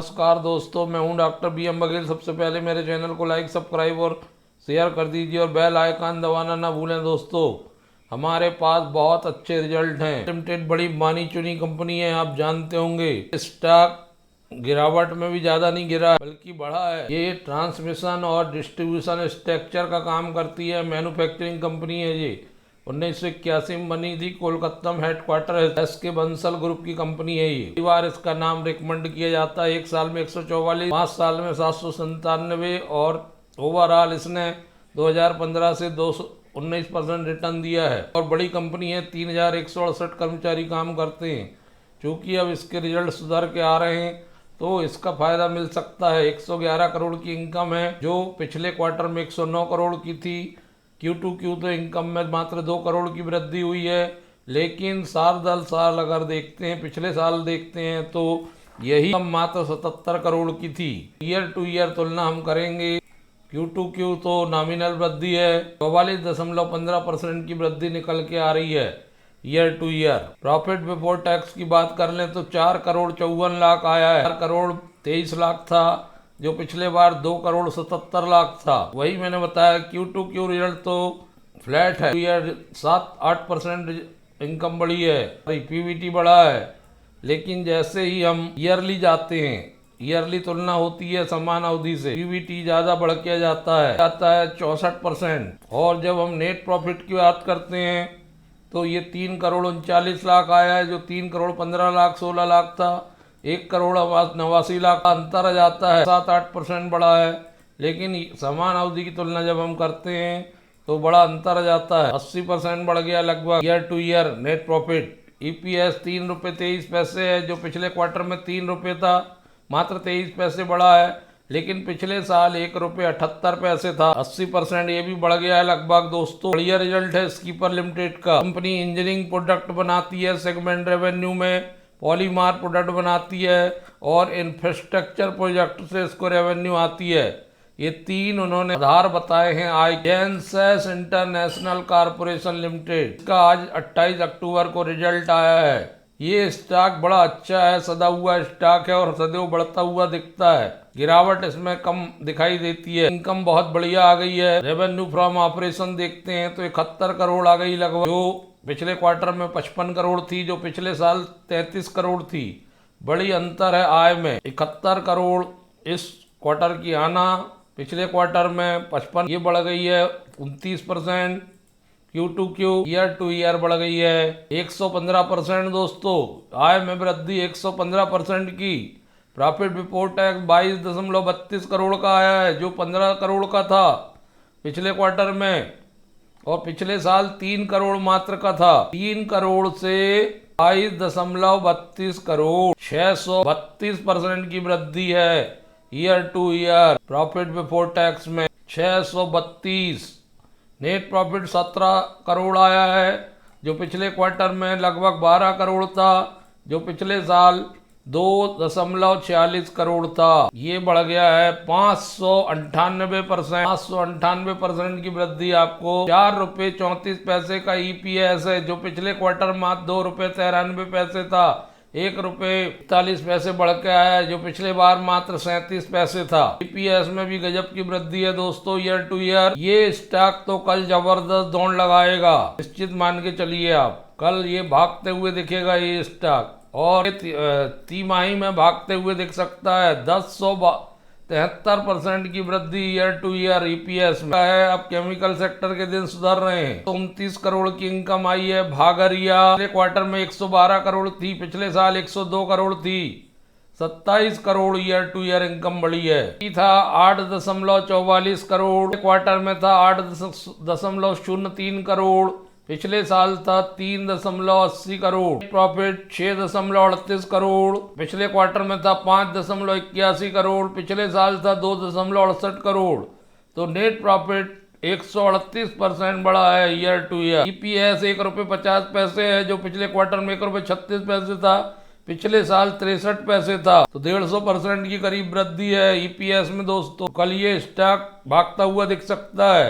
नमस्कार दोस्तों, मैं हूं डॉक्टर बी एम बघेल। सबसे पहले मेरे चैनल को लाइक, सब्सक्राइब और शेयर कर दीजिए और बेल आइकन दबाना ना भूलें। दोस्तों, हमारे पास बहुत अच्छे रिजल्ट हैं। लिमिटेड बड़ी मानी चुनी कंपनी है, आप जानते होंगे। स्टॉक गिरावट में भी ज़्यादा नहीं गिरा है बल्कि बढ़ा है। ये ट्रांसमिशन और डिस्ट्रीब्यूशन स्ट्रक्चर का काम करती है, मैन्युफैक्चरिंग कंपनी है। ये 1981 में बनी थी, कोलकाता में हेडक्वार्टर है। एसके बंसल ग्रुप की कंपनी है ये। कई बार इसका नाम रिकमेंड किया जाता है। एक साल में 144, 5 साल में 797 और ओवरऑल इसने 2015 से 219% रिटर्न दिया है। और बड़ी कंपनी है, 3168 कर्मचारी काम करते हैं। चूँकि अब इसके रिजल्ट सुधर के आ रहे हैं तो इसका फायदा मिल सकता है। 111 करोड़ की इनकम है, जो पिछले क्वार्टर में 109 करोड़ की थी। Q2Q तो इनकम में मात्र 2 करोड़ की वृद्धि हुई है। लेकिन साल अगर देखते हैं, पिछले साल देखते हैं तो यही कम मात्र 77 करोड़ की थी। ईयर टू ईयर तुलना हम करेंगे, Q2Q तो नॉमिनल वृद्धि है, 44.15% की वृद्धि निकल के आ रही है year two year. Profit before tax की बात कर लें तो 4 करोड़ 54 लाख आया है। 4 करोड़ 23 लाख था, जो पिछले बार 2 करोड़ 77 लाख था। वही मैंने बताया, Q2Q रिजल्ट तो फ्लैट है। ईयर 7-8% इनकम बढ़ी है, पीवीटी बढ़ा है। लेकिन जैसे ही हम ईयरली जाते हैं, ईयरली तुलना होती है समान अवधि से, पीवीटी ज़्यादा बढ़ के जाता है 64%। और जब हम नेट प्रॉफिट की बात करते हैं तो ये 3 करोड़ 39 लाख आया है, जो 3 करोड़ 15 लाख 16 लाख था। 1 करोड़ 89 लाख का अंतर आ जाता है, 7-8% बढ़ा है। लेकिन समान अवधि की तुलना जब हम करते हैं तो बड़ा अंतर आ जाता है, 80% बढ़ गया लगभग year two year net profit. EPS 3 रुपये 23 पैसे है, जो पिछले क्वार्टर में 3 रुपये था, मात्र 23 पैसे बढ़ा है। लेकिन पिछले साल 1 रुपये 78 पैसे था, 80% ये भी बढ़ गया है लगभग। दोस्तों, बढ़िया रिजल्ट है स्कीपर लिमिटेड का। कंपनी इंजीनियरिंग प्रोडक्ट बनाती है, सेगमेंट रेवेन्यू में पॉलीमार प्रोडक्ट बनाती है और इंफ्रास्ट्रक्चर प्रोजेक्ट से इसको रेवेन्यू आती है। ये 3 उन्होंने आधार बताए हैं। जेनसेस इंटरनेशनल कॉर्पोरेशन लिमिटेड का आज 28 अक्टूबर को रिजल्ट आया है। ये स्टॉक बड़ा अच्छा है, सदा हुआ स्टॉक है और सदैव बढ़ता हुआ दिखता है। गिरावट इसमें कम दिखाई देती है। इनकम बहुत बढ़िया आ गई है। रेवेन्यू फ्रॉम ऑपरेशन देखते हैं तो 71 करोड़ आ गई लगभग, जो पिछले क्वार्टर में 55 करोड़ थी, जो पिछले साल 33 करोड़ थी। बड़ी अंतर है आय में। 71 करोड़ इस क्वार्टर की आना, पिछले क्वार्टर में 55, ये बढ़ गई है 29%। Q2Q ईयर टू ईयर बढ़ गई है 115%। दोस्तों, आय में वृद्धि 115% की। प्रॉफिट बिफोर टैक्स 22.32 करोड़ का आया है, जो 15 करोड़ का था पिछले क्वार्टर में, और पिछले साल 3 करोड़ मात्र का था। 3 करोड़ से 22.32 करोड़, 632% की वृद्धि है year two year. Profit before tax में 632। नेट प्रॉफिट 17 करोड़ आया है, जो पिछले क्वार्टर में लगभग 12 करोड़ था, जो पिछले साल 2.46 करोड़ था। ये बढ़ गया है 598%। 598% की वृद्धि आपको। 4 रुपये 34 पैसे का ईपीएस है, जो पिछले क्वार्टर में 2 रुपये 93 पैसे था। 1 रुपये 41 पैसे बढ़ के आया है, जो पिछले बार मात्र 37 पैसे था। ईपीएस में भी गजब की वृद्धि है दोस्तों ईयर टू ईयर। ये स्टॉक तो कल जबरदस्त दौड़ लगाएगा, निश्चित मान के चलिए आप। कल ये भागते हुए दिखेगा ये स्टॉक, और तिमाही में भागते हुए दिख सकता है। 10.73% की वृद्धि ईयर टू ईयर ईपीएस में है। अब केमिकल सेक्टर के दिन सुधर रहे हैं। 29 करोड़ की इनकम आई है। भागरिया पिछले क्वार्टर में 112 करोड़ थी, पिछले साल 102 करोड़ थी, 27 crore year two year income बढ़ी है। था 8.44 करोड़, क्वार्टर में था 8.03 करोड़, पिछले साल था 3.80 करोड़। प्रॉफिट 6.38 करोड़, पिछले क्वार्टर में था 5.81 करोड़, पिछले साल था 2.68 करोड़। तो नेट प्रॉफिट 138% बढ़ा है ईयर टू ईयर। ईपीएस 1 रुपये 50 पैसे है, जो पिछले क्वार्टर में 1 रुपये 36 पैसे था, पिछले साल 63 पैसे था। तो 150% की करीब वृद्धि है ईपीएस में। दोस्तों, कल ये स्टॉक भागता हुआ दिख सकता है।